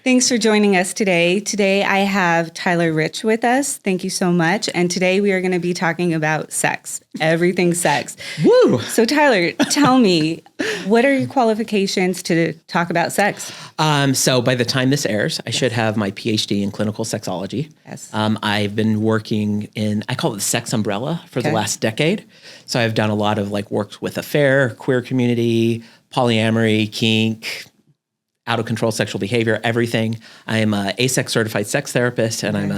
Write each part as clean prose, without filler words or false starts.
Thanks for joining us today. Today I have Tyler Rich with us. Thank you so much. And today we are going to be talking about sex, everything sex. Woo! So Tyler, tell me, what are your qualifications to talk about sex? So by the time this airs, I should have my PhD in clinical sexology. Yes. I've been working I call it the sex umbrella for the last decade. So I've done a lot of worked with affair, queer community, polyamory, kink, out of control sexual behavior, everything. I am a ASEX certified sex therapist, and I'm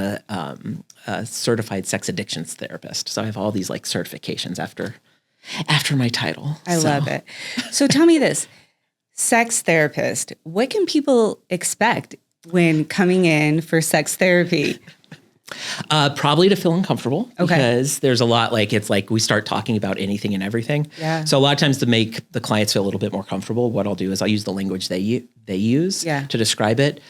a certified sex addictions therapist. So I have all these certifications after my title. I love it. So tell me this, sex therapist, what can people expect when coming in for sex therapy? Probably to feel uncomfortable because there's a lot it's we start talking about anything and everything. Yeah. So a lot of times to make the clients feel a little bit more comfortable, what I'll do is I'll use the language they use to describe it.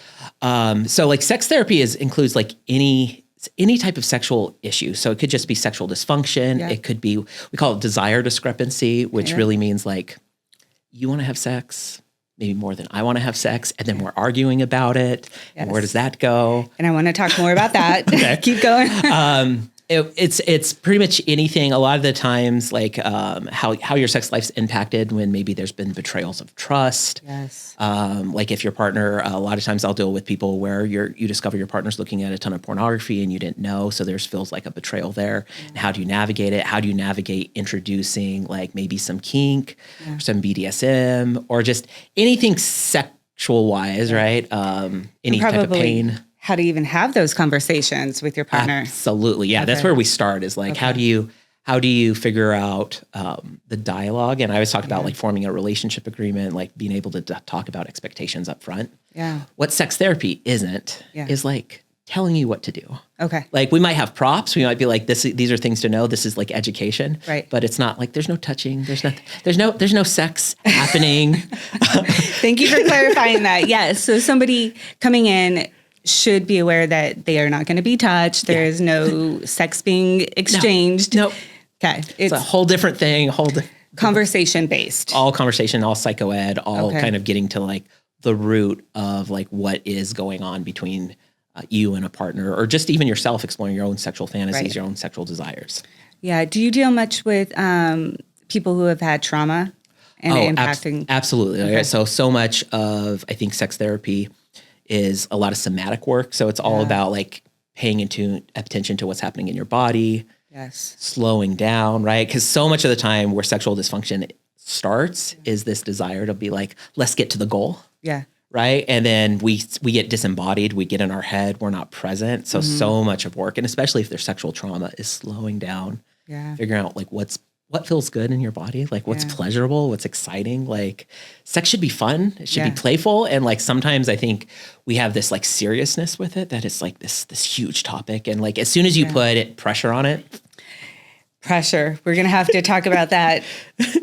So sex therapy includes any type of sexual issue. So it could just be sexual dysfunction. Yeah. It could be, we call it desire discrepancy, which really means you want to have sex, maybe more than I want to have sex, and then we're arguing about it. Yes. And where does that go? And I want to talk more about that. Keep going. It's pretty much anything. A lot of the times, how your sex life's impacted when maybe there's been betrayals of trust. Yes. If your partner, a lot of times I'll deal with people where you discover your partner's looking at a ton of pornography and you didn't know, so there's feels like a betrayal there. And how do you navigate it? How do you navigate introducing maybe some kink, or some BDSM, or just anything sexual wise, right? Any type of pain. How to even have those conversations with your partner. Absolutely. Yeah. That's where we start is how do you figure out the dialogue? And I always talk about forming a relationship agreement, being able to talk about expectations up front. Yeah. What sex therapy isn't is telling you what to do. Okay. We might have props. We might be these are things to know. This is education. Right. But it's not there's no touching. There's no sex happening. Thank you for clarifying that. Yes. So somebody coming in should be aware that they are not going to be touched. There is no sex being exchanged. No. Okay. It's a whole different thing. Conversation based. All conversation, all psychoed, all kind of getting to the root of what is going on between you and a partner, or just even yourself exploring your own sexual fantasies, your own sexual desires. Yeah. Do you deal much with people who have had trauma and impacting? Absolutely. Okay. So much of, I think, sex therapy is a lot of somatic work. So it's all about paying attention to what's happening in your body. Yes. Slowing down, right? Because so much of the time where sexual dysfunction starts is this desire to be let's get to the goal. Yeah. Right. And then we get disembodied, we get in our head, we're not present. So much of work, and especially if there's sexual trauma, is slowing down, figuring out what feels good in your body, what's pleasurable, what's exciting. Sex should be fun. It should be playful. And sometimes I think we have this seriousness with it, that it's this huge topic. And as soon as you put pressure on it. Pressure. We're going to have to talk about that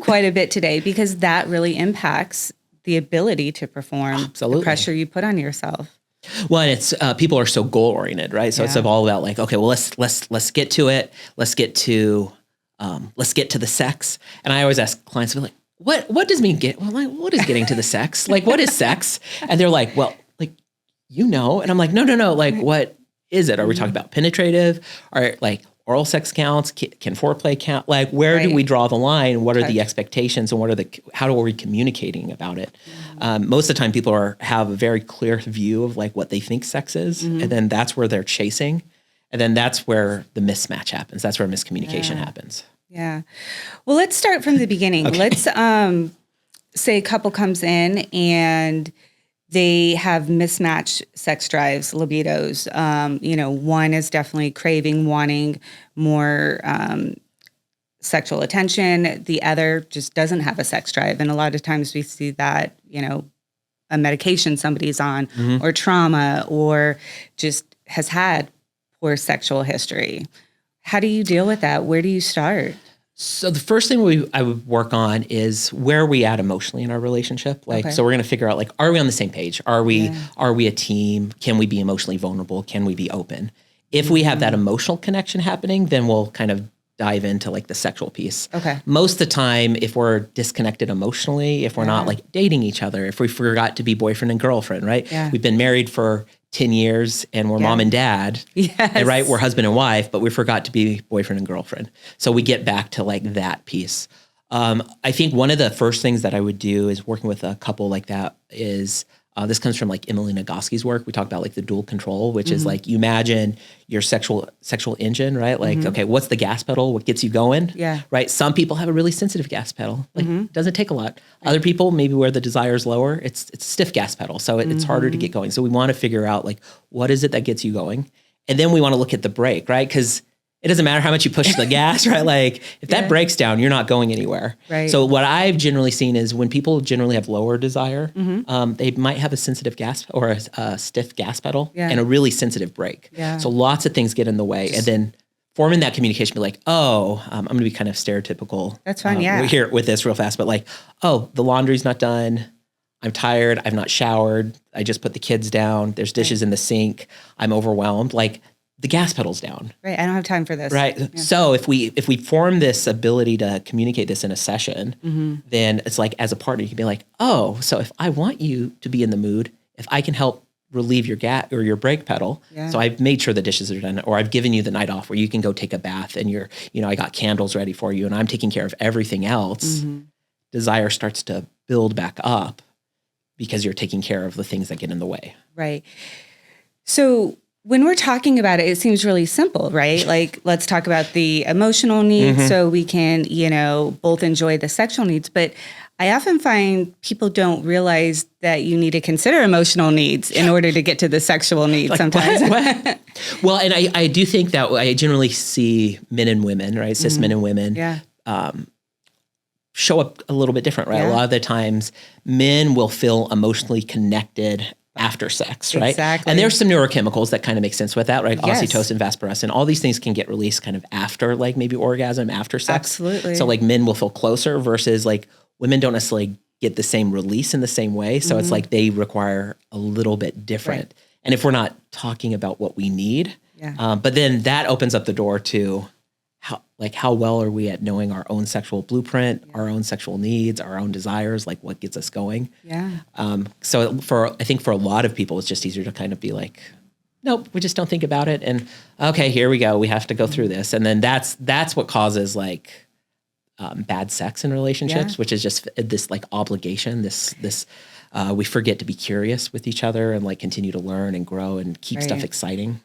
quite a bit today, because that really impacts the ability to perform. Absolutely. The pressure you put on yourself. Well, and it's people are so goal oriented, right? So it's all about okay, well, let's get to it. Let's get to the sex. And I always ask clients, what does mean get? Well, what is getting to the sex? What is sex? And they're well, and I'm no. What is it? Are we talking about penetrative? Or oral sex counts? Can foreplay count? Where do we draw the line? What are the expectations, and how are we communicating about it? Most of the time people have a very clear view of what they think sex is. And then that's where they're chasing. And then that's where the mismatch happens. That's where miscommunication happens. Yeah. Well, let's start from the beginning. Okay. Let's say a couple comes in and they have mismatched sex drives, libidos. One is definitely craving, wanting more sexual attention. The other just doesn't have a sex drive. And a lot of times we see that, a medication somebody's on, or trauma, or just has had poor sexual history. How do you deal with that? Where do you start? So the first thing I would work on is where are we at emotionally in our relationship? So we're going to figure out are we on the same page? Are we a team? Can we be emotionally vulnerable? Can we be open? If we have that emotional connection happening, then we'll kind of dive into like the sexual piece. Okay. Most of the time, if we're disconnected emotionally, if we're not like dating each other, if we forgot to be boyfriend and girlfriend, right? Yeah. We've been married for 10 years and we're mom and dad, Yes. and right? We're husband and wife, but we forgot to be boyfriend and girlfriend. So we get back to like that piece. I think one of the first things that I would do is working with a couple like that is, this comes from like Emily Nagoski's work. We talk about like the dual control, which is like, you imagine your sexual engine, right? Like, okay, what's the gas pedal? What gets you going? Yeah. Right. Some people have a really sensitive gas pedal. Like it doesn't take a lot. Other people, maybe where the desire is lower, it's a stiff gas pedal. So it's harder to get going. So we want to figure out like, what is it that gets you going? And then we want to look at the brake, right? Because it doesn't matter how much you push the gas, right? Like if that breaks down, you're not going anywhere. Right. So what I've generally seen is when people generally have lower desire, they might have a sensitive gas or a stiff gas pedal and a really sensitive brake. Yeah. So lots of things get in the way. And then forming that communication, be like, oh, I'm going to be kind of stereotypical. That's fine, We hear it with this real fast, but like, oh, the laundry's not done. I'm tired. I've not showered. I just put the kids down. There's dishes in the sink. I'm overwhelmed. Like, the gas pedal's down. Right. I don't have time for this. Right. Yeah. So if we form this ability to communicate this in a session, then it's like as a partner, you can be like, oh, so if I want you to be in the mood, if I can help relieve your gas or your brake pedal, so I've made sure the dishes are done, or I've given you the night off where you can go take a bath and I got candles ready for you and I'm taking care of everything else, desire starts to build back up because you're taking care of the things that get in the way. Right. So when we're talking about it, it seems really simple, right? Like, let's talk about the emotional needs so we can, both enjoy the sexual needs. But I often find people don't realize that you need to consider emotional needs in order to get to the sexual needs sometimes. What? Well, and I do think that I generally see men and women, right? Cis men and women show up a little bit different, right? Yeah. A lot of the times men will feel emotionally connected after sex, right? Exactly. And there's some neurochemicals that kind of make sense with that, right? Yes. Oxytocin, vasopressin, all these things can get released kind of after, like maybe orgasm, after sex. Absolutely. So like men will feel closer versus like women don't necessarily get the same release in the same way. So it's like they require a little bit different. Right. And if we're not talking about what we need, but then that opens up the door to how well are we at knowing our own sexual blueprint, our own sexual needs, our own desires, like what gets us going. Yeah. So I think for a lot of people, it's just easier to kind of be like, nope, we just don't think about it. And okay, here we go. We have to go through this. And then that's what causes like bad sex in relationships, which is just this like obligation, this we forget to be curious with each other and like continue to learn and grow and keep stuff exciting.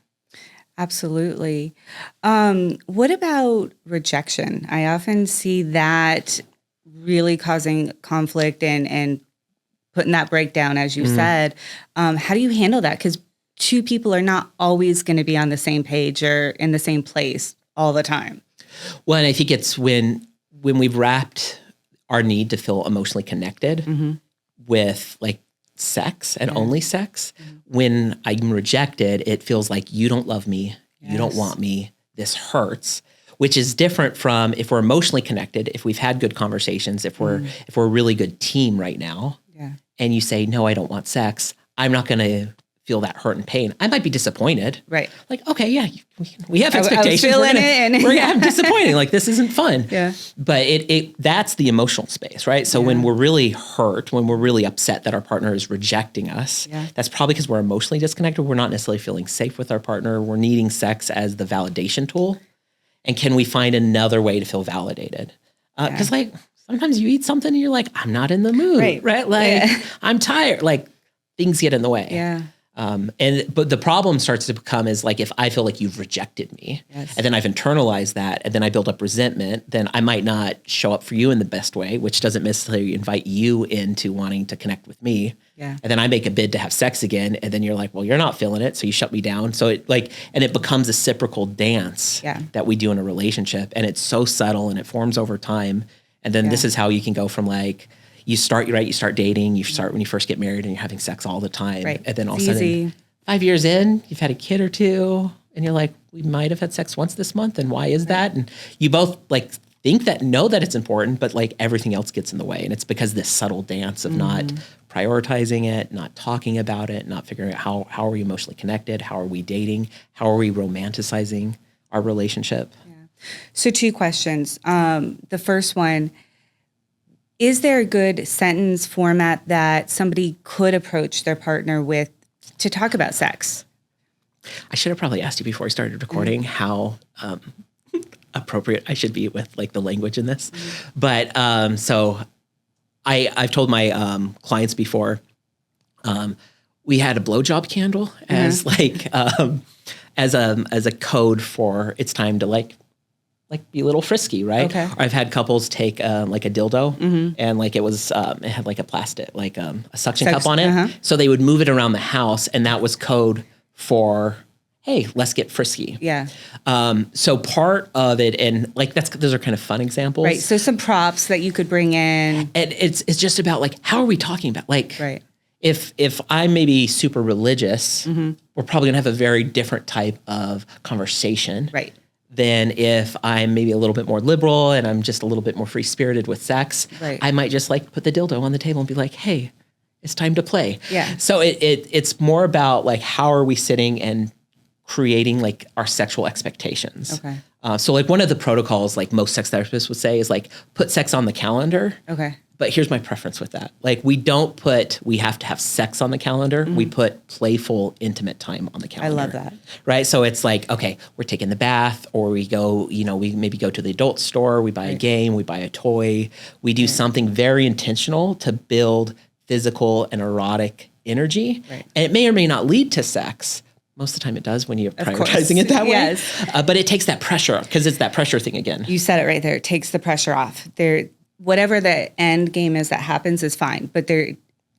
Absolutely. What about rejection? I often see that really causing conflict and putting that breakdown, as you said. How do you handle that? Because two people are not always going to be on the same page or in the same place all the time. Well, and I think it's when we've wrapped our need to feel emotionally connected with like sex and only sex, when I'm rejected, it feels like you don't love me, you don't want me, this hurts, which is different from if we're emotionally connected, if we've had good conversations, if we're a really good team right now, and you say, no, I don't want sex, I'm not going to feel that hurt and pain. I might be disappointed. Right. Like, okay, yeah, we have expectations. I was feeling I'm disappointing. Like, this isn't fun. Yeah. But that's the emotional space, right? So when we're really hurt, when we're really upset that our partner is rejecting us, that's probably because we're emotionally disconnected. We're not necessarily feeling safe with our partner. We're needing sex as the validation tool. And can we find another way to feel validated? Because like sometimes you eat something and you're like, I'm not in the mood, right? Like I'm tired. Like things get in the way. Yeah. But the problem starts to become is like, if I feel like you've rejected me and then I've internalized that and then I build up resentment, then I might not show up for you in the best way, which doesn't necessarily invite you into wanting to connect with me. Yeah. And then I make a bid to have sex again. And then you're like, well, you're not feeling it. So you shut me down. So it becomes a reciprocal dance that we do in a relationship. And it's so subtle and it forms over time. And then this is how you can go from like, you start dating, you start when you first get married and you're having sex all the time. Right. And then all of a sudden, 5 years in, you've had a kid or two and you're like, we might have had sex once this month. And why is that? And you both like know that it's important, but like everything else gets in the way. And it's because this subtle dance of not prioritizing it, not talking about it, not figuring out how are we emotionally connected? How are we dating? How are we romanticizing our relationship? So 2 questions. The first one, is there a good sentence format that somebody could approach their partner with to talk about sex? I should have probably asked you before I started recording how appropriate I should be with like the language in this. But so I've told my clients before, we had a blowjob candle as like as a code for it's time to like be a little frisky, right? Okay. Or I've had couples take like a dildo and like it was it had like a plastic like a suction cup on it, so they would move it around the house, and that was code for, hey, let's get frisky. Yeah. So part of it, and like those are kind of fun examples, Right. So some props that you could bring in. and it's just about like how are we talking about like Right. if I'm maybe super religious, we're probably gonna have a very different type of conversation. Right. Than if I'm maybe a little bit more liberal and I'm just a little bit more free spirited with sex. Right. I might just like put the dildo on the table and be like, hey, it's time to play. Yeah. So it's more about like how are we sitting and creating like our sexual expectations. Okay. So like one of the protocols like most sex therapists would say is like put sex on the calendar. Okay. But here's my preference with that. Like we don't put, we have to have sex on the calendar. We put playful, intimate time on the calendar. I love that. Right? So it's like, okay, we're taking the bath, or we go, we maybe go to the adult store, we buy a game, we buy a toy. We do something very intentional to build physical and erotic energy. Right. And it may or may not lead to sex. Most of the time it does when you're prioritizing it that way. Yes. But it takes that pressure, because it's that pressure thing again. You said it right there. It takes the pressure off. Whatever the end game is that happens is fine, but there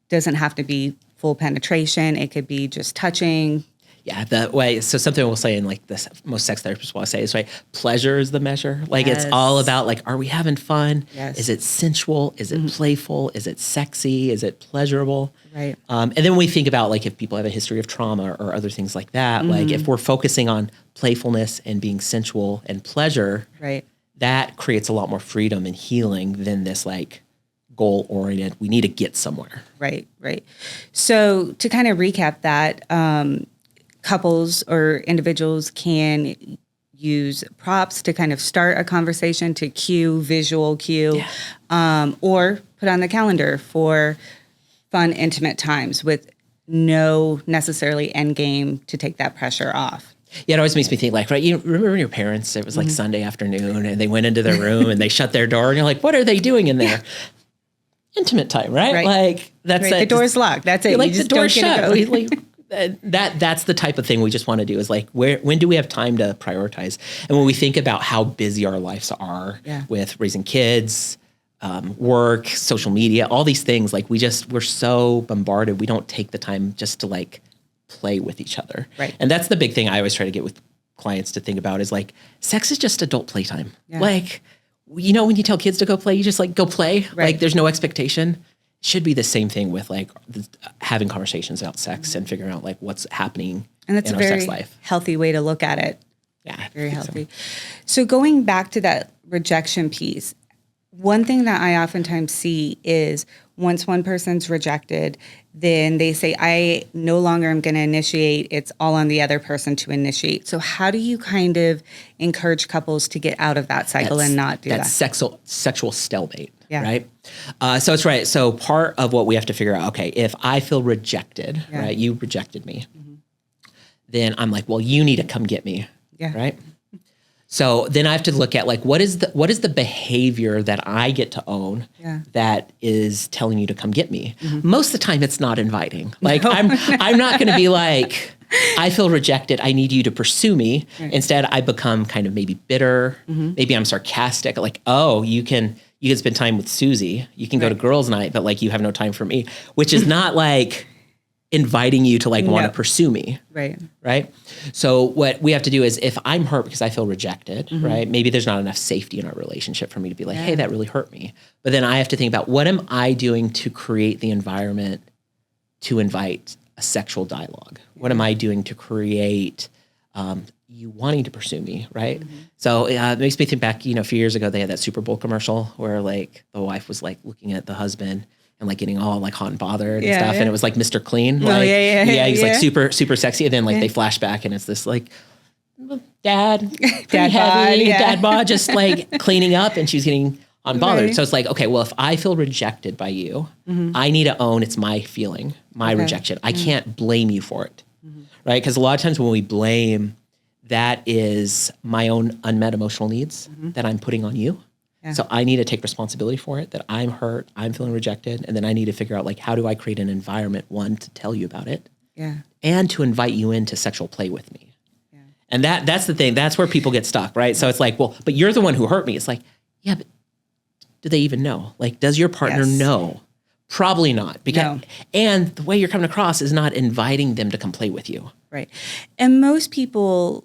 doesn't have to be full penetration. It could be just touching. Yeah, that way. So something we'll say in like this, most sex therapists will say is right. Pleasure is the measure. Like it's all about like, are we having fun? Yes. Is it sensual? Is it playful? Is it sexy? Is it pleasurable? Right. And then when we think about like if people have a history of trauma or other things like that, like if we're focusing on playfulness and being sensual and pleasure, Right. that creates a lot more freedom and healing than this like goal-oriented, we need to get somewhere. Right. Right. So to kind of recap that, couples or individuals can use props to kind of start a conversation, to visual cue, or put on the calendar for fun, intimate times with no necessarily end game to take that pressure off. Yeah, it always makes me think like, right, you remember when your parents, it was like Sunday afternoon and they went into their room and they shut their door and you're like, what are they doing in there? Intimate time, right? Like that's right. The door's locked. That's it. Like you just the door's don't shut. That's the type of thing we just want to do is like, when do we have time to prioritize? And when we think about how busy our lives are with raising kids, work, social media, all these things, like we're so bombarded. We don't take the time just to like play with each other. Right. And that's the big thing I always try to get with clients to think about is like, sex is just adult playtime. Yeah. Like, when you tell kids to go play, you just like go play. Right. Like there's no expectation. Should be the same thing with like having conversations about sex and figuring out like what's happening and that's in a our very sex life. Healthy way to look at it. Yeah. Very healthy. So going back to that rejection piece, one thing that I oftentimes see is once one person's rejected, then they say, I no longer am going to initiate. It's all on the other person to initiate. So how do you kind of encourage couples to get out of that cycle and not do that? Sexual stalemate, right? So it's right. So part of what we have to figure out, okay, if I feel rejected, right, you rejected me, then I'm like, well, you need to come get me, right? So then I have to look at like, what is the behavior that I get to own that is telling you to come get me? Most of the time it's not inviting. Like I'm not going to be like, I feel rejected. I need you to pursue me. Right. Instead, I become kind of maybe bitter. Maybe I'm sarcastic. Like, oh, you can spend time with Susie. You can go to girls' night, but like you have no time for me, which is not like inviting you to like want to pursue me. Right. So what we have to do is if I'm hurt because I feel rejected, right? Maybe there's not enough safety in our relationship for me to be like, hey, that really hurt me. But then I have to think about what am I doing to create the environment to invite a sexual dialogue? What am I doing to create you wanting to pursue me, right? So it makes me think back, a few years ago, they had that Super Bowl commercial where like the wife was like looking at the husband and like getting all like hot and bothered and stuff. And it was like Mr. Clean. Like, he's like super, super sexy. And then like they flash back and it's this like dad, Dad bod, yeah. dad bod, just like cleaning up, and she was getting unbothered. Right. So it's like, okay, well, if I feel rejected by you, I need to own it's my feeling, my rejection. I can't blame you for it, right? Because a lot of times when we blame, that is my own unmet emotional needs that I'm putting on you. Yeah. So I need to take responsibility for it, that I'm hurt, I'm feeling rejected, and then I need to figure out, like, how do I create an environment, one, to tell you about it, and to invite you into sexual play with me. Yeah. And that's the thing. That's where people get stuck, right? So it's like, well, but you're the one who hurt me. It's like, yeah, but do they even know? Like, does your partner know? Probably not. Because and the way you're coming across is not inviting them to come play with you. Right. And most people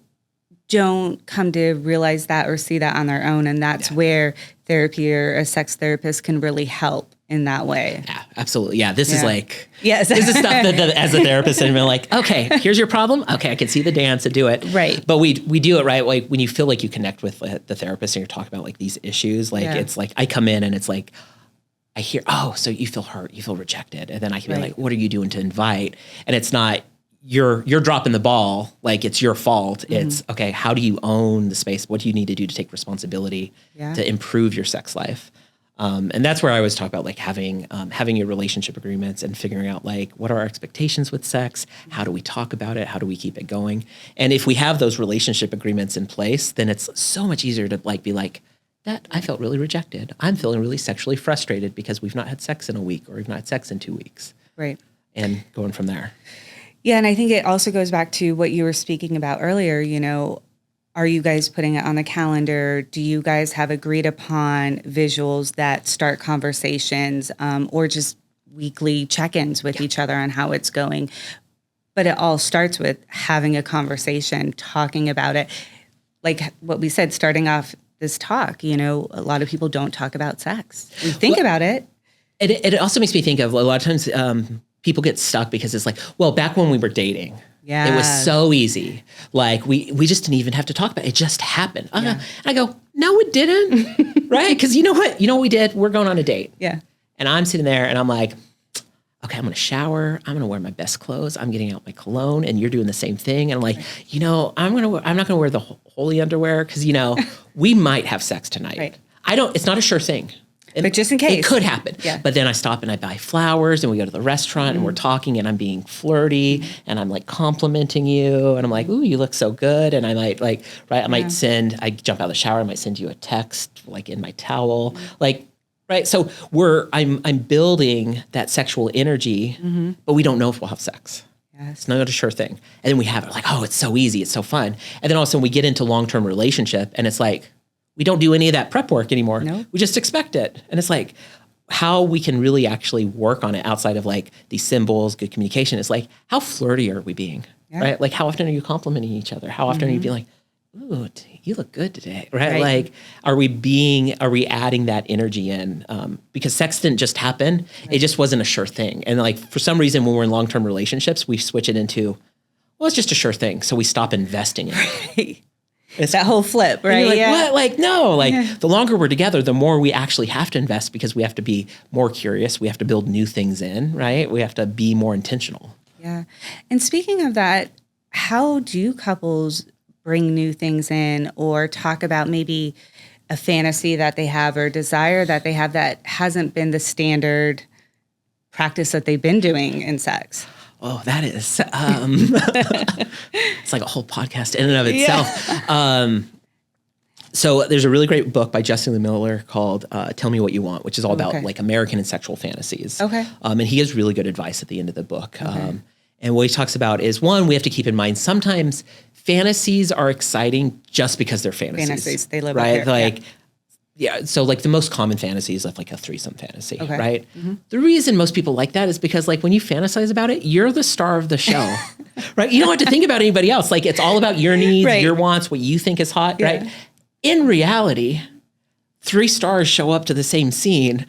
don't come to realize that or see that on their own. And that's where therapy or a sex therapist can really help in that way. Yeah, absolutely. Yeah, this is like, yes. This is stuff that as a therapist, and we're like, okay, here's your problem. Okay, I can see the dance and do it. Right. But we do it right. Like when you feel like you connect with the therapist and you're talking about like these issues, like it's like I come in and it's like, I hear, oh, so you feel hurt, you feel rejected. And then I can be like, what are you doing to invite? And it's not, you're dropping the ball, like it's your fault. It's, okay, how do you own the space? What do you need to do to take responsibility to improve your sex life? And that's where I always talk about like having your relationship agreements and figuring out like, what are our expectations with sex? How do we talk about it? How do we keep it going? And if we have those relationship agreements in place, then it's so much easier to like be like, that I felt really rejected. I'm feeling really sexually frustrated because we've not had sex in a week or we've not had sex in 2 weeks. Right. And going from there. Yeah. And I think it also goes back to what you were speaking about earlier. You know, are you guys putting it on the calendar? Do you guys have agreed upon visuals that start conversations or just weekly check-ins with each other on how it's going? But it all starts with having a conversation, talking about it. Like what we said, starting off this talk, you know, a lot of people don't talk about sex. We think about it. It also makes me think of a lot of times people get stuck because it's like, well, back when we were dating, it was so easy. Like we just didn't even have to talk about it. It just happened. I go, no, it didn't. Right? Because you know what we did? We're going on a date. Yeah. And I'm sitting there and I'm like, okay, I'm going to shower. I'm going to wear my best clothes. I'm getting out my cologne, and you're doing the same thing. And I'm like, you know, I'm not going to wear the holy underwear because, you know, we might have sex tonight. Right. It's not a sure thing. But just in case. It could happen. Yeah. But then I stop and I buy flowers and we go to the restaurant and we're talking and I'm being flirty and I'm like complimenting you and I'm like, ooh, you look so good. And I might I jump out of the shower, I might send you a text like in my towel. Like, right. So I'm building that sexual energy, but we don't know if we'll have sex. Yes. It's not a sure thing. And then we have it like, oh, it's so easy. It's so fun. And then all of a sudden we get into long-term relationship and it's like, we don't do any of that prep work anymore. Nope. We just expect it. And it's like how we can really actually work on it outside of like these symbols, good communication. Is like, how flirty are we being, right? Like how often are you complimenting each other? How often are you being like, ooh, you look good today, right? Like, are we adding that energy in? Because sex didn't just happen. It just wasn't a sure thing. And like, for some reason, when we're in long-term relationships, we switch it into, well, it's just a sure thing. So we stop investing in it. It's that whole flip, right? Like, what? Like, no, like the longer we're together, the more we actually have to invest because we have to be more curious. We have to build new things in, right? We have to be more intentional. Yeah. And speaking of that, how do couples bring new things in or talk about maybe a fantasy that they have or desire that they have that hasn't been the standard practice that they've been doing in sex? Oh, that is, it's like a whole podcast in and of itself. Yeah. So there's a really great book by Justin Lee Miller called Tell Me What You Want, which is all about like American and sexual fantasies. Okay. And he gives really good advice at the end of the book. Okay. And what he talks about is, one, we have to keep in mind sometimes fantasies are exciting just because they're fantasies. They live right? Up here. Like, yeah, so like the most common fantasy is like a threesome fantasy, right? Mm-hmm. The reason most people like that is because like when you fantasize about it, you're the star of the show, right? You don't have to think about anybody else. Like it's all about your needs, your wants, what you think is hot, right? In reality, 3 stars show up to the same scene.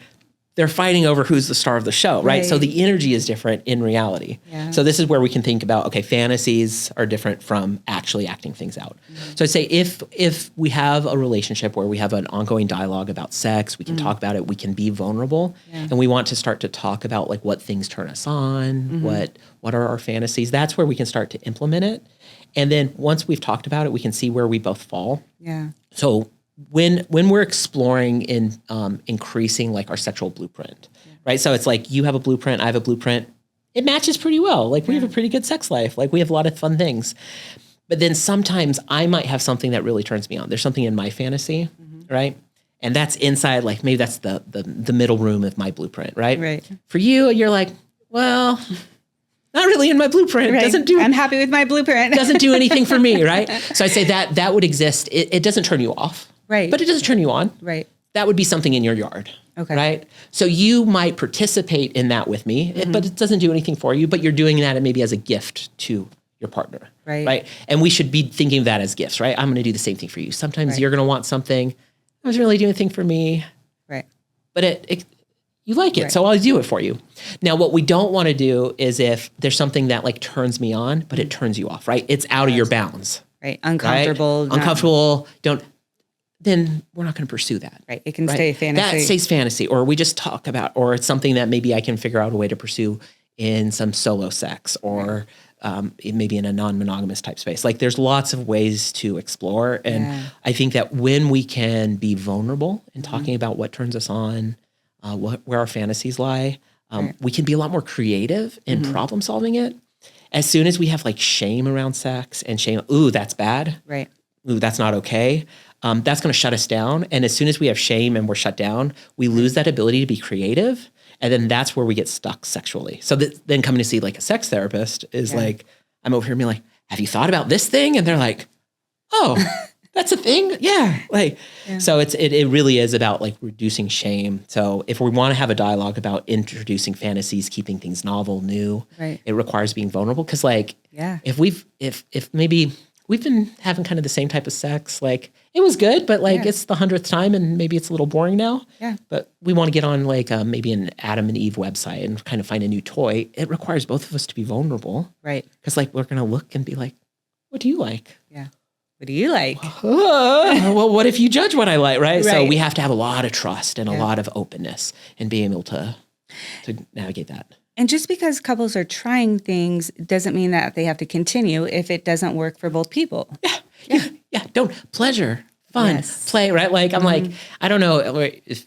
they're fighting over who's the star of the show, right? So the energy is different in reality. Yeah. So this is where we can think about, okay, fantasies are different from actually acting things out. So I'd say if we have a relationship where we have an ongoing dialogue about sex, we can talk about it, we can be vulnerable, and we want to start to talk about like what things turn us on, what are our fantasies. That's where we can start to implement it. And then once we've talked about it, we can see where we both fall. Yeah. So when we're exploring in increasing like our sexual blueprint, right? So it's like you have a blueprint, I have a blueprint. It matches pretty well. Like we have a pretty good sex life. Like we have a lot of fun things. But then sometimes I might have something that really turns me on. There's something in my fantasy, right? And that's inside, like maybe that's the middle room of my blueprint, right? Right. For you, you're like, well, not really in my blueprint. Right. I'm happy with my blueprint. Doesn't do anything for me, right? So I say that would exist. It doesn't turn you off. Right. But it doesn't turn you on. Right. That would be something in your yard. Okay. Right. So you might participate in that with me, but it doesn't do anything for you, but you're doing that maybe as a gift to your partner. Right. Right. And we should be thinking of that as gifts, right? I'm going to do the same thing for you. Sometimes you're going to want something. It doesn't really do anything for me. Right. But you like it. So I'll do it for you. Now, what we don't want to do is if there's something that like turns me on, but it turns you off, right? It's out of your bounds. Right. Uncomfortable. Right? Uncomfortable. Then we're not going to pursue that. Right. It can stay fantasy. That stays fantasy, or we just talk about, or it's something that maybe I can figure out a way to pursue in some solo sex, or maybe in a non-monogamous type space. Like there's lots of ways to explore. And I think that when we can be vulnerable in talking about what turns us on, where our fantasies lie, we can be a lot more creative in problem solving it. As soon as we have like shame around sex and shame, ooh, that's bad. Right. Ooh, that's not okay. That's going to shut us down. And as soon as we have shame and we're shut down, we lose that ability to be creative. And then that's where we get stuck sexually. So then coming to see like a sex therapist is like, I'm over here being like, have you thought about this thing? And they're like, oh, that's a thing. Yeah. So it really is about like reducing shame. So if we want to have a dialogue about introducing fantasies, keeping things novel, new, it requires being vulnerable. Cause like, if maybe we've been having kind of the same type of sex, like it was good, but like it's the 100th time and maybe it's a little boring now. Yeah. But we want to get on like maybe an Adam and Eve website and kind of find a new toy. It requires both of us to be vulnerable. Right. Because like we're going to look and be like, what do you like? Yeah. What do you like? Well, what if you judge what I like, right? So we have to have a lot of trust and a lot of openness and being able to navigate that. And just because couples are trying things doesn't mean that they have to continue if it doesn't work for both people. Yeah. Don't pleasure, fun, play, right? Like I'm like, I don't know if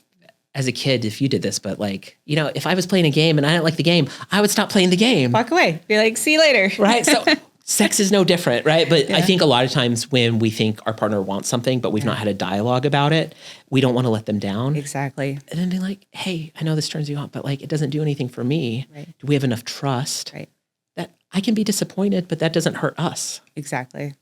as a kid, if you did this, but like, you know, if I was playing a game and I didn't like the game, I would stop playing the game. Walk away. Be like, see you later. Right. So sex is no different, right? But I think a lot of times when we think our partner wants something, but we've not had a dialogue about it, we don't want to let them down. Exactly. And then be like, hey, I know this turns you on, but like, it doesn't do anything for me. Right. Do we have enough trust that I can be disappointed, but that doesn't hurt us? Exactly.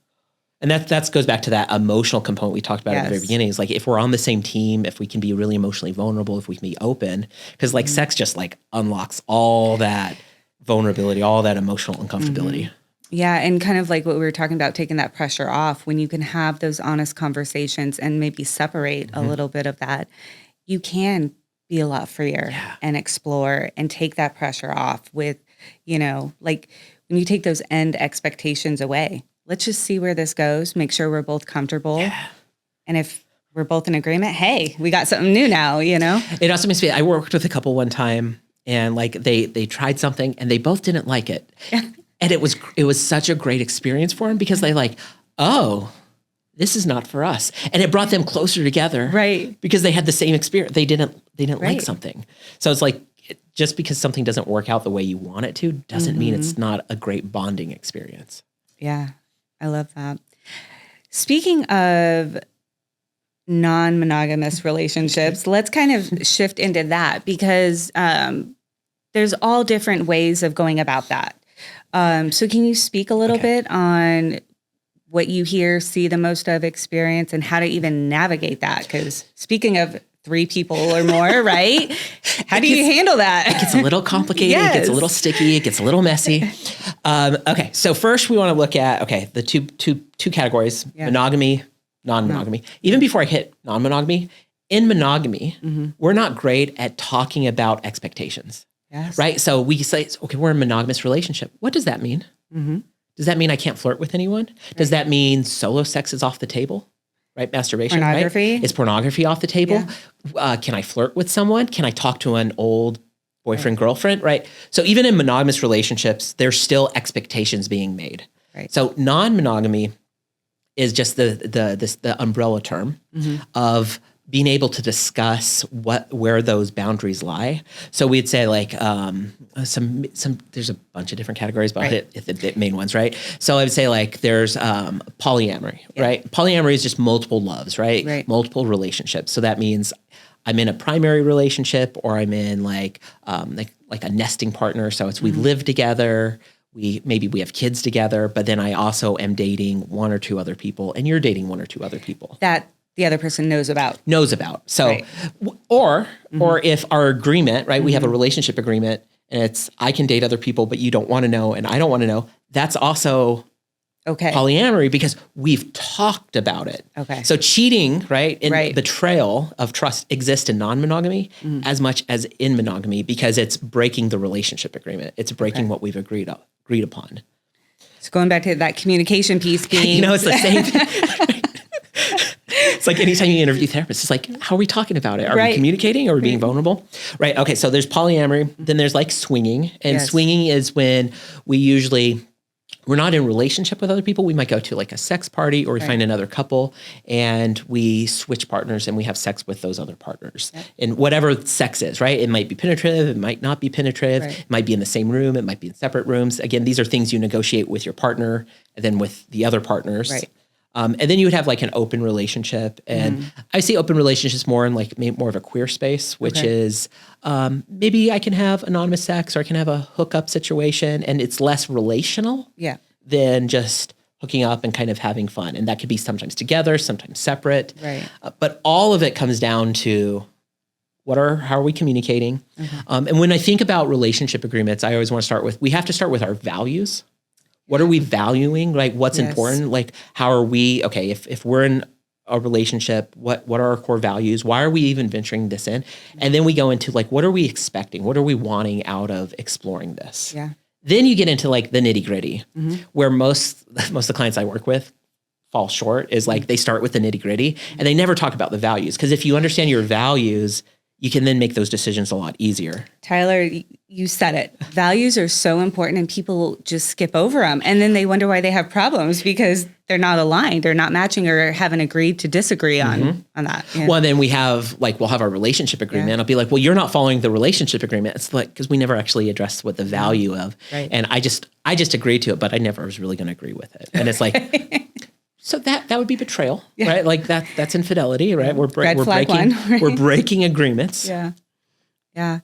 And that goes back to that emotional component we talked about at the very beginning. Is like, if we're on the same team, if we can be really emotionally vulnerable, if we can be open, because like sex just like unlocks all that vulnerability, all that emotional uncomfortability. Yeah. And kind of like what we were talking about, taking that pressure off, when you can have those honest conversations and maybe separate a little bit of that, you can be a lot freer and explore and take that pressure off with, you know, like when you take those end expectations away, let's just see where this goes, make sure we're both comfortable. Yeah. And if we're both in agreement, hey, we got something new now, you know? It also makes me, I worked with a couple one time and like they tried something and they both didn't like it. And it was such a great experience for them because they like, oh, this is not for us. And it brought them closer together. Right. Because they had the same experience. They didn't like something. So it's like, just because something doesn't work out the way you want it to doesn't mean it's not a great bonding experience. Yeah. I love that. Speaking of non-monogamous relationships, let's kind of shift into that because there's all different ways of going about that. So can you speak a little bit on what you hear, see the most of, experience, and how to even navigate that? Because speaking of 3 people or more, right? How do you handle that? It gets a little complicated. It gets a little sticky. It gets a little messy. Okay. So first we want to look at, the two categories, monogamy, non-monogamy. Even before I hit non-monogamy, in monogamy, we're not great at talking about expectations. Yes. Right? So we say, okay, we're in a monogamous relationship. What does that mean? Does that mean I can't flirt with anyone? Does that mean solo sex is off the table? Right? Masturbation, Pornography. right? Is pornography off the table? Yeah. Can I flirt with someone? Can I talk to an old boyfriend, girlfriend? Right? So even in monogamous relationships, there's still expectations being made. Right. So non-monogamy is just the umbrella term of being able to discuss where those boundaries lie. So we'd say like some there's a bunch of different categories, but I'll hit the main ones, right? So I would say like there's polyamory, right? Polyamory is just multiple loves, right? Multiple relationships. So that means I'm in a primary relationship, or I'm in like a nesting partner. So it's we live together. Maybe we have kids together, but then I also am dating one or two other people, and you're dating one or two other people that the other person knows about. So, or if our agreement, right, we have a relationship agreement, and it's I can date other people, but you don't want to know, and I don't want to know. That's also polyamory because we've talked about it. Okay. So cheating, right, and betrayal of trust exists in non-monogamy as much as in monogamy because it's breaking the relationship agreement. It's breaking what we've agreed upon. So going back to that communication piece being, it's the same thing. It's like anytime you interview therapists, it's like, how are we talking about it? Are we communicating? Are we being vulnerable? Right. Okay. So there's polyamory. Then there's like swinging. And swinging is when we're not in a relationship with other people. We might go to like a sex party, or we find another couple and we switch partners and we have sex with those other partners. And whatever sex is, right? It might be penetrative. It might not be penetrative. It might be in the same room. It might be in separate rooms. Again, these are things you negotiate with your partner and then with the other partners. Right. And then you would have like an open relationship. And I see open relationships more in like more of a queer space, which is maybe I can have anonymous sex or I can have a hookup situation, and it's less relational than just hooking up and kind of having fun. And that could be sometimes together, sometimes separate. Right. But all of it comes down to how are we communicating? And when I think about relationship agreements, I always want to start with, we have to start with our values. What are we valuing? Like what's important? Like how are we, if we're in a relationship, what are our core values? Why are we even venturing this in? And then we go into like, what are we expecting? What are we wanting out of exploring this? Yeah. Then you get into like the nitty gritty where most of the clients I work with fall short is like, they start with the nitty gritty and they never talk about the values. Because if you understand your values, you can then make those decisions a lot easier. Tyler, you said it. Values are so important and people just skip over them. And then they wonder why they have problems because they're not aligned or not matching or haven't agreed to disagree on that. Yeah. Well, then we'll have our relationship agreement. I'll be like, well, you're not following the relationship agreement. It's like, because we never actually addressed what the value of. Right. And I just agreed to it, but I never was really going to agree with it. And it's like... So that would be betrayal, right? Like that's infidelity, right? We're breaking agreements. Yeah.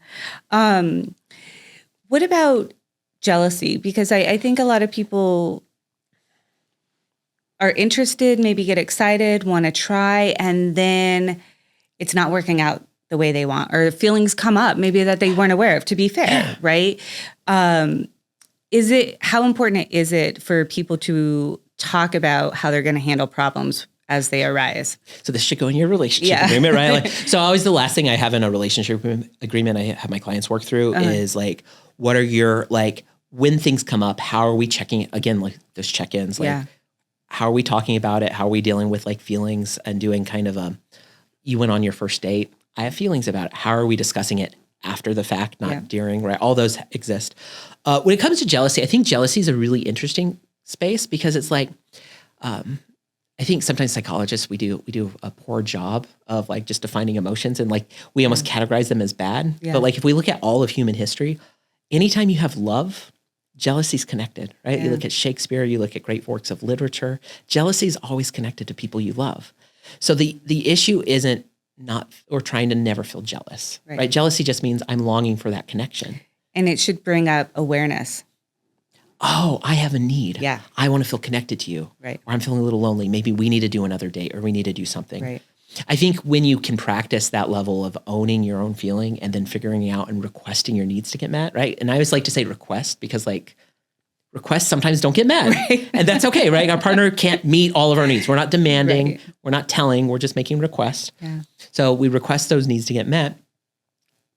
What about jealousy? Because I think a lot of people are interested, maybe get excited, want to try, and then it's not working out the way they want, or feelings come up maybe that they weren't aware of, to be fair, right? How important is it for people to talk about how they're going to handle problems as they arise? So this should go in your relationship agreement, right? Like, so always the last thing I have in a relationship agreement I have my clients work through is like, what are your, like, when things come up, how are we checking, again, like those check-ins, like how are we talking about it? How are we dealing with like feelings and doing kind of you went on your first date, I have feelings about it. How are we discussing it after the fact, not during, right? All those exist. When it comes to jealousy, I think jealousy is a really interesting space because it's like, I think sometimes psychologists, we do a poor job of like just defining emotions and like we almost categorize them as bad. Yeah. But like if we look at all of human history, anytime you have love, jealousy is connected, right? Yeah. You look at Shakespeare, you look at great works of literature, jealousy is always connected to people you love. So the issue isn't or trying to never feel jealous, right? Jealousy just means I'm longing for that connection. And it should bring up awareness. Oh, I have a need. Yeah. I want to feel connected to you. Right. Or I'm feeling a little lonely. Maybe we need to do another date or we need to do something. Right. I think when you can practice that level of owning your own feeling and then figuring out and requesting your needs to get met, right? And I always like to say request because like requests sometimes don't get met. Right. And that's okay, right? Our partner can't meet all of our needs. We're not demanding, right. We're not telling, we're just making requests. Yeah. So we request those needs to get met.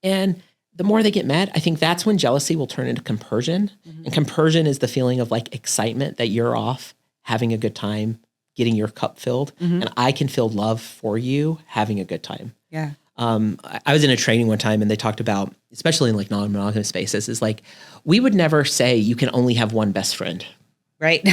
And the more they get met, I think that's when jealousy will turn into compersion. Mm-hmm. And compersion is the feeling of like excitement that you're off, having a good time, getting your cup filled. Mm-hmm. And I can feel love for you, having a good time. Yeah. I was in a training one time and they talked about, especially in like non-monogamous spaces, is like, we would never say you can only have one best friend. Right.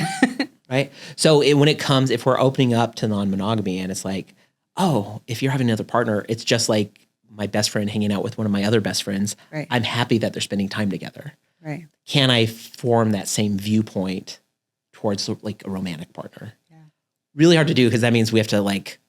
Right. So when it comes, if we're opening up to non-monogamy and it's like, oh, if you're having another partner, it's just like my best friend hanging out with one of my other best friends. Right. I'm happy that they're spending time together. Right. Can I form that same viewpoint towards like a romantic partner? Yeah. Really hard to do because that means we have to like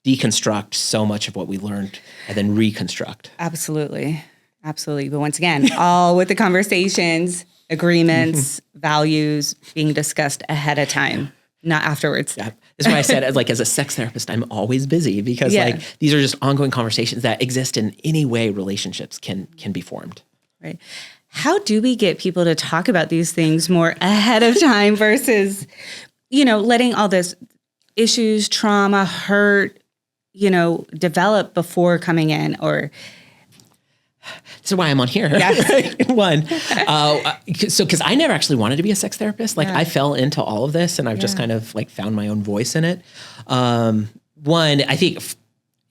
deconstruct so much of what we learned and then reconstruct. Absolutely. Absolutely. But once again, all with the conversations, agreements, values being discussed ahead of time, not afterwards. Yeah. That's why I said, like, as a sex therapist, I'm always busy because like these are just ongoing conversations that exist in any way relationships can be formed. Right. How do we get people to talk about these things more ahead of time versus, letting all this issues, trauma, hurt, develop before coming in? Or this is why I'm on here. Yes. One, because I never actually wanted to be a sex therapist. Like I fell into all of this and I've just kind of like found my own voice in it. One, I think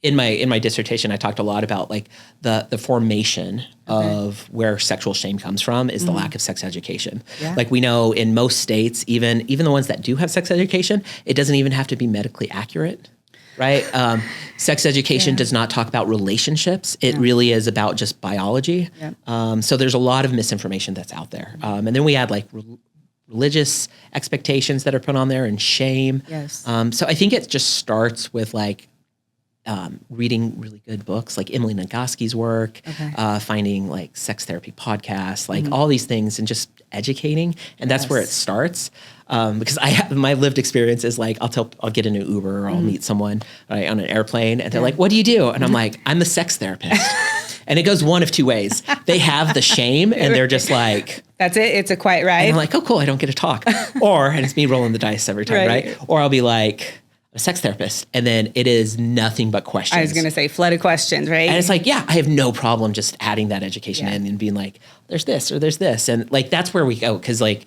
in my dissertation, I talked a lot about like the formation of where sexual shame comes from is the lack of sex education. Yeah. Like we know in most states, even the ones that do have sex education, it doesn't even have to be medically accurate. Right? Sex education does not talk about relationships. It really is about just biology. Yep. So there's a lot of misinformation that's out there. And then we add like religious expectations that are put on there and shame. Yes. So I think it just starts with like reading really good books like Emily Nagoski's work, finding like sex therapy podcasts, like all these things and just educating. And that's where it starts. Because my lived experience is like, I'll get in an Uber or I'll meet someone right, on an airplane and they're like, what do you do? And I'm like, I'm the sex therapist. And it goes one of two ways. They have the shame and they're just like, that's it. It's a quiet ride. And I'm like, oh, cool. I don't get to talk. And it's me rolling the dice every time. Right. Or I'll be like, a sex therapist. And then it is nothing but questions. I was going to say flooded questions, right? And it's like, I have no problem just adding that education in and being like, there's this or there's this. And like, that's where we go. Cause like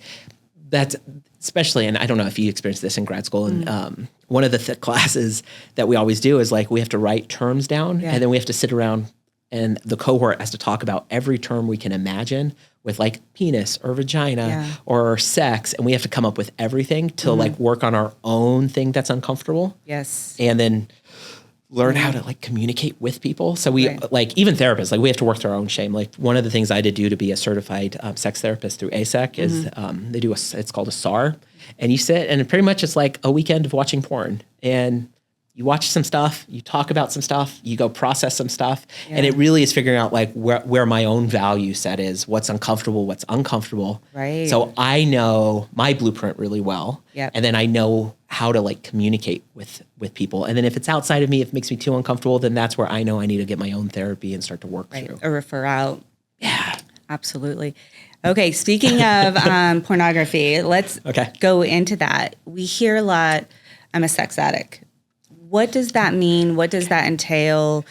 that's especially, and I don't know if you experienced this in grad school and one of the classes that we always do is like, we have to write terms down and then we have to sit around and the cohort has to talk about every term we can imagine with like penis or vagina or sex. And we have to come up with everything to like work on our own thing that's uncomfortable. Yes. And then learn how to like communicate with people. So we like even therapists, like we have to work through our own shame. Like one of the things I had to do to be a certified sex therapist through ASEC is they do it's called a SAR. And you sit and pretty much it's like a weekend of watching porn and you watch some stuff, you talk about some stuff, you go process some stuff. Yeah. And it really is figuring out like where my own value set is, what's uncomfortable, what's uncomfortable. Right. So I know my blueprint really well. Yep. And then I know how to like communicate with people. And then if it's outside of me, if it makes me too uncomfortable, then that's where I know I need to get my own therapy and start to work through. Or refer out. Yeah. Absolutely. Okay. Speaking of pornography, let's go into that. We hear a lot, I'm a sex addict. What does that mean? What does that entail?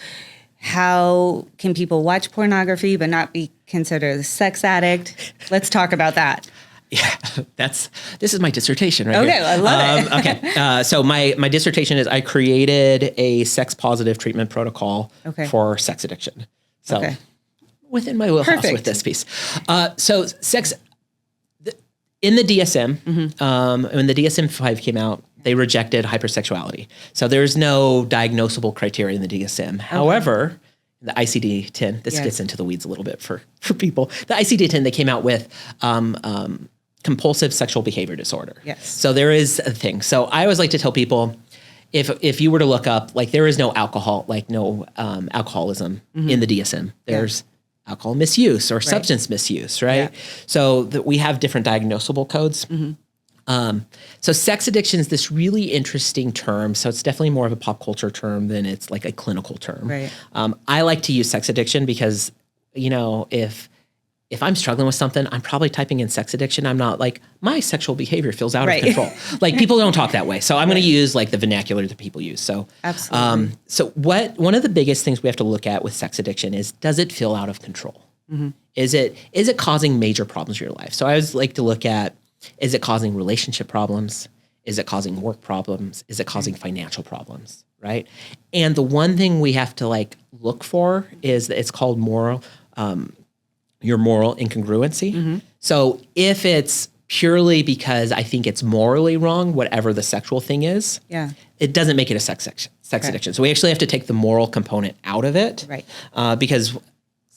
How can people watch pornography but not be considered a sex addict? Let's talk about that. Yeah, this is my dissertation right here. Okay, I love it. Okay, so my dissertation is I created a sex positive treatment protocol for sex addiction. So within my wheelhouse with this piece. So sex in the DSM, when the DSM-5 came out, they rejected hypersexuality. So there's no diagnosable criteria in the DSM. Okay. However, the ICD-10, this gets into the weeds a little bit for people. The ICD-10, they came out with compulsive sexual behavior disorder. Yes. So there is a thing. So I always like to tell people, if you were to look up, like there is no alcohol, like no alcoholism in the DSM. There's alcohol misuse or substance misuse, right? Yeah. So we have different diagnosable codes. So sex addiction is this really interesting term. So it's definitely more of a pop culture term than it's like a clinical term. Right. I like to use sex addiction because, if if I'm struggling with something, I'm probably typing in sex addiction. I'm not like, my sexual behavior feels out of control. Like people don't talk that way. So I'm going to use like the vernacular that people use. So, absolutely. So one of the biggest things we have to look at with sex addiction is, does it feel out of control? Is it causing major problems in your life? So I always like to look at, is it causing relationship problems? Is it causing work problems? Is it causing financial problems? Right. And the one thing we have to like look for is that it's called your moral incongruency. So if it's purely because I think it's morally wrong, whatever the sexual thing is, it doesn't make it a sex addiction. So we actually have to take the moral component out of it, because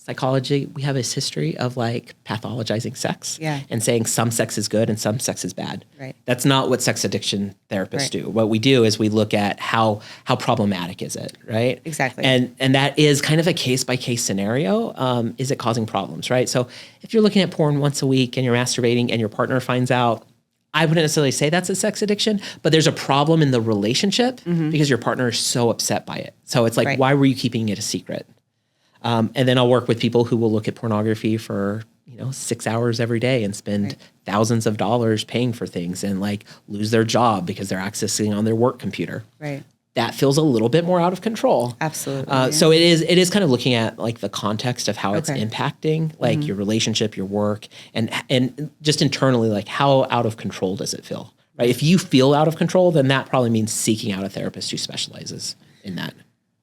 psychology, we have this history of like pathologizing sex and saying some sex is good and some sex is bad. That's not what sex addiction therapists do. What we do is we look at how problematic is it, right? Exactly. And that is kind of a case-by-case scenario. Is it causing problems, right? So if you're looking at porn once a week and you're masturbating and your partner finds out, I wouldn't necessarily say that's a sex addiction, but there's a problem in the relationship because your partner is so upset by it. So it's like, why were you keeping it a secret? And then I'll work with people who will look at pornography for, 6 hours every day and spend thousands of dollars paying for things and like lose their job because they're accessing on their work computer. That feels a little bit more out of control. Absolutely. So it is kind of looking at like the context of how it's impacting like your relationship, your work, and just internally, like how out of control does it feel, right? If you feel out of control, then that probably means seeking out a therapist who specializes in that.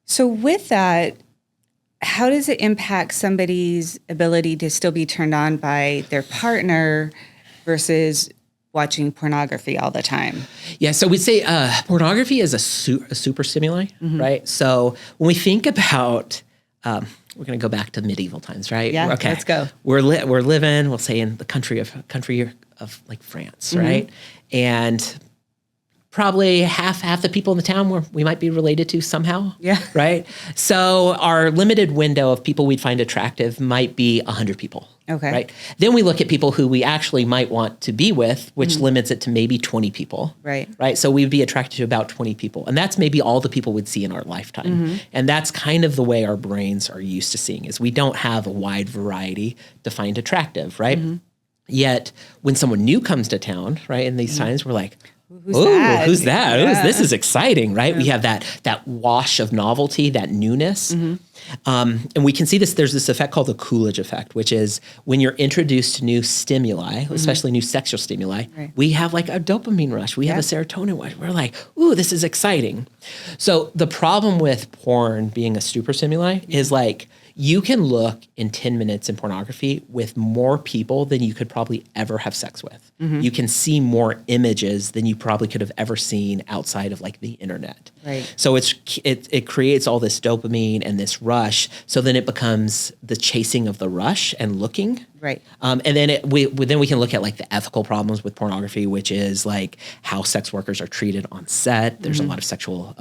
So with that, how does it impact somebody's ability to still be turned on by their partner versus watching pornography all the time? Yeah, so we'd say pornography is a super stimuli, right? So when we think about, we're going to go back to medieval times, right? Yeah, let's go. We're living, we'll say, in the country of like France, right? And probably half the people in the town we might be related to somehow. Right? So our limited window of people we'd find attractive might be 100 people. Right? Then we look at people who we actually might want to be with, which limits it to maybe 20 people. Right? So we'd be attracted to about 20 people. And that's maybe all the people we'd see in our lifetime. And that's kind of the way our brains are used to seeing, is we don't have a wide variety to find attractive, right? Yet when someone new comes to town, right, in these times, we're like, who's that? Yeah. This is exciting, right? We have that wash of novelty, that newness. And we can see this, there's this effect called the Coolidge effect, which is when you're introduced to new stimuli, especially new sexual stimuli, we have like a dopamine rush. We have a serotonin rush. We're like, ooh, this is exciting. So the problem with porn being a super stimuli is like, you can look in 10 minutes in pornography with more people than you could probably ever have sex with. You can see more images than you probably could have ever seen outside of like the internet. So it creates all this dopamine and this rush. So then it becomes the chasing of the rush and looking. And then we can look at like the ethical problems with pornography, which is like how sex workers are treated on set. There's a lot of sexual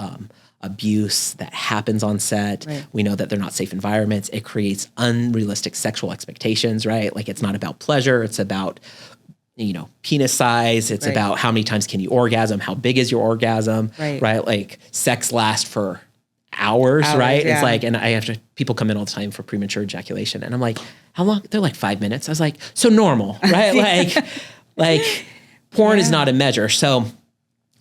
abuse that happens on set. We know that they're not safe environments. It creates unrealistic sexual expectations, right? Like it's not about pleasure. It's about, penis size. It's about how many times can you orgasm? How big is your orgasm? Right? Like sex lasts for hours, right? It's like, and people come in all the time for premature ejaculation. And I'm like, how long? They're like 5 minutes. I was like, so normal, right? like porn is not a measure.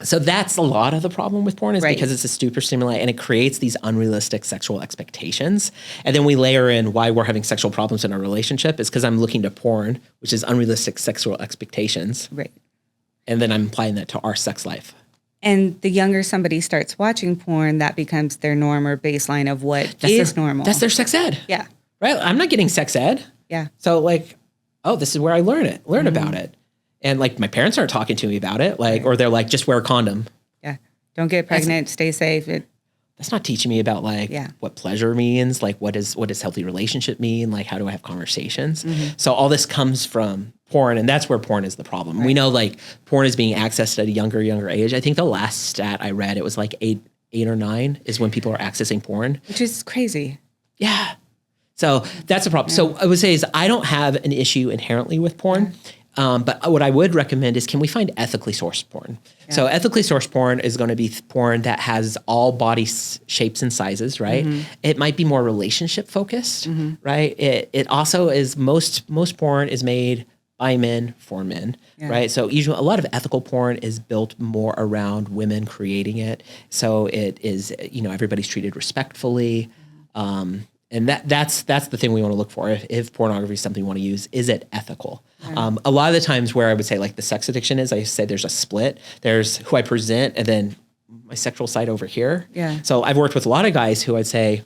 So that's a lot of the problem with porn is because it's a super stimuli and it creates these unrealistic sexual expectations. And then we layer in why we're having sexual problems in our relationship is because I'm looking to porn, which is unrealistic sexual expectations. And then I'm applying that to our sex life. And the younger somebody starts watching porn, that becomes their norm or baseline of what is normal. That's their sex ed. Right? I'm not getting sex ed. So like, oh, this is where I learn about it. And like my parents aren't talking to me about it, like, or they're like, just wear a condom. Don't get pregnant, stay safe. That's not teaching me about like what pleasure means, like what does healthy relationship mean, like how do I have conversations? So all this comes from porn, and that's where porn is the problem. We know like porn is being accessed at a younger age. I think the last stat I read, it was like eight or 9 is when people are accessing porn. Which is crazy. So that's a problem. So I would say is I don't have an issue inherently with porn. But what I would recommend is, can we find ethically sourced porn? Yeah. So ethically sourced porn is going to be porn that has all body shapes and sizes, right? It might be more relationship focused, right? It also is most porn is made by men for men, right? So usually a lot of ethical porn is built more around women creating it. So it is, everybody's treated respectfully. And that's the thing we want to look for. If pornography is something we want to use, is it ethical? A lot of the times where I would say like the sex addiction is, I say there's a split. There's who I present and then my sexual side over here. Yeah. So I've worked with a lot of guys who I'd say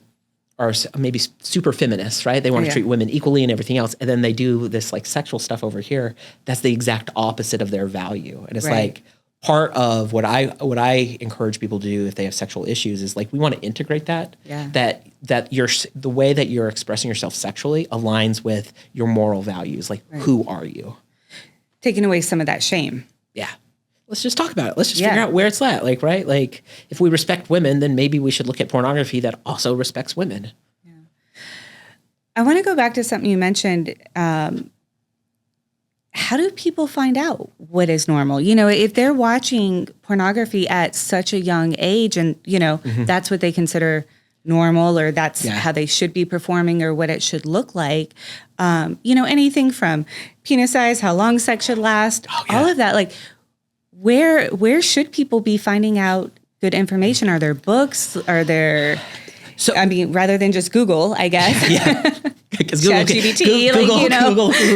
are maybe super feminists, right? They want to treat women equally and everything else. And then they do this like sexual stuff over here. That's the exact opposite of their value. And it's like part of what I encourage people to do if they have sexual issues is like, we want to integrate that, that the way that you're expressing yourself sexually aligns with your moral values. Like, who are you? Taking away some of that shame. Yeah. Let's just talk about it. Let's just figure out where it's at. Like, right? Like, if we respect women, then maybe we should look at pornography that also respects women. Yeah. I want to go back to something you mentioned. How do people find out what is normal? If they're watching pornography at such a young age and, that's what they consider normal, or that's how they should be performing, or what it should look like. Anything from penis size, how long sex should last, all of that. Like, where should people be finding out good information? Are there books? Are there? So rather than just Google, I guess. Yeah, because Google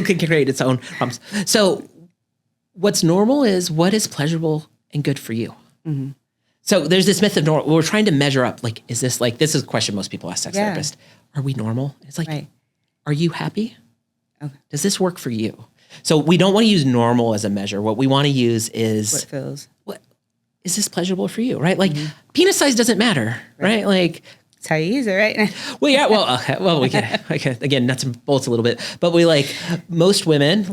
can create its own problems. So, what's normal is what is pleasurable and good for you. So there's this myth of normal. We're trying to measure up. Like, this is a question most people ask sex therapists. Are we normal? It's like, are you happy? Okay. Does this work for you? So we don't want to use normal as a measure. What we want to use is what feels. What is this pleasurable for you? Right? Like penis size doesn't matter, right? Like it's how you use it, right? Well, yeah. Well, we can again nuts and bolts a little bit, but we most women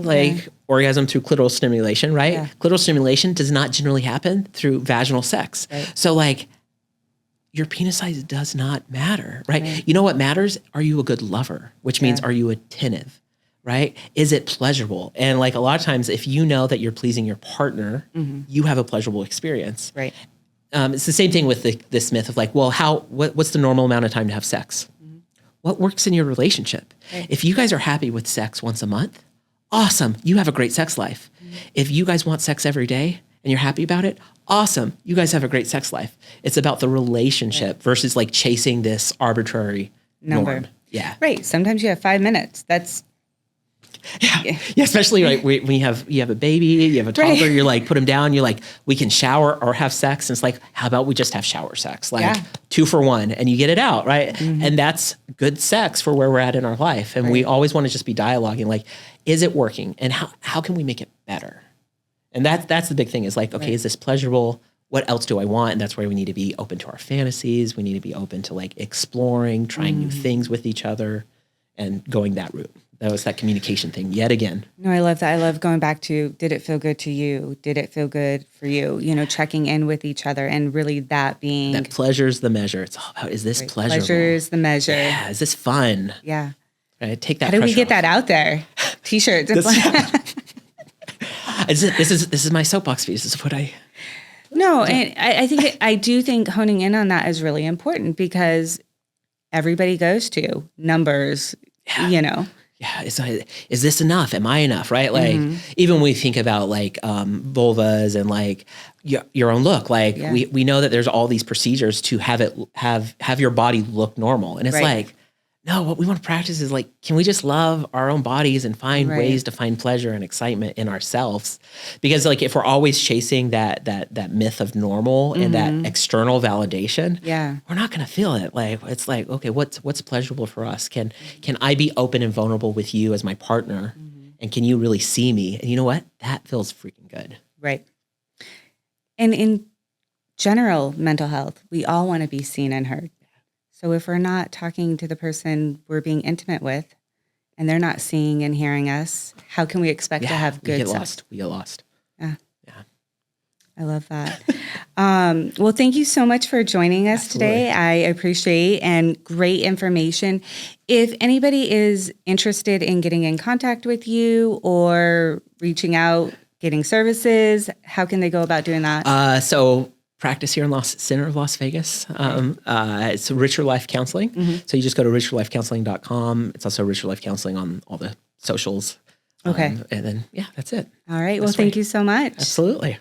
orgasm through clitoral stimulation, right? Yeah. Clitoral stimulation does not generally happen through vaginal sex. Right. So your penis size does not matter, right? You know what matters? Are you a good lover? Which means are you attentive? Right? Is it pleasurable? And a lot of times, if you know that you're pleasing your partner, you have a pleasurable experience. Right. It's the same thing with this myth of what's the normal amount of time to have sex? What works in your relationship? Right. If you guys are happy with sex once a month, awesome. You have a great sex life. If you guys want sex every day and you're happy about it, awesome. You guys have a great sex life. It's about the relationship versus chasing this arbitrary norm. Yeah. Right. Sometimes you have 5 minutes. That's Yeah, especially when you have a baby, you have a toddler, you're put them down, you're we can shower or have sex. And it's how about we just have shower sex? 2 for 1 and you get it out, right? And that's good sex for where we're at in our life. And we always want to just be dialoguing, is it working? And how can we make it better? And that's the big thing is okay, is this pleasurable? What else do I want? And that's where we need to be open to our fantasies. We need to be open to exploring, trying new things with each other and going that route. That was that communication thing yet again. No, I love that. I love going back to, did it feel good to you? Did it feel good for you? Checking in with each other and really that being. That pleasure's the measure. It's all about, is this pleasurable? Pleasure's the measure. Yeah. Is this fun? Yeah. Right? Take that How do we get that out there? T-shirts. This is my soapbox piece. This is what I. No, and I do think honing in on that is really important because everybody goes to numbers, Yeah, is this enough? Am I enough? Right? Even when we think about vulvas and your own look, we know that there's all these procedures to have your body look normal. And it's no, what we want to practice is can we just love our own bodies and find ways to find pleasure and excitement in ourselves? Because if we're always chasing that myth of normal and that external validation, we're not going to feel it. It's okay, what's pleasurable for us? Can I be open and vulnerable with you as my partner? And can you really see me? And you know what? That feels freaking good. Right. And in general mental health, we all want to be seen and heard. So if we're not talking to the person we're being intimate with and they're not seeing and hearing us, how can we expect to have good sex? We get lost. Yeah. I love that. Well, thank you so much for joining us Absolutely. today. I appreciate and great information. If anybody is interested in getting in contact with you or reaching out, getting services, how can they go about doing that? So practice here in center of Las Vegas. It's Richer Life Counseling. So you just go to richerlifecounseling.com. It's also Richer Life Counseling on all the socials. Okay. And then, yeah, that's it. All right. Well, That's thank right. you so much. Absolutely.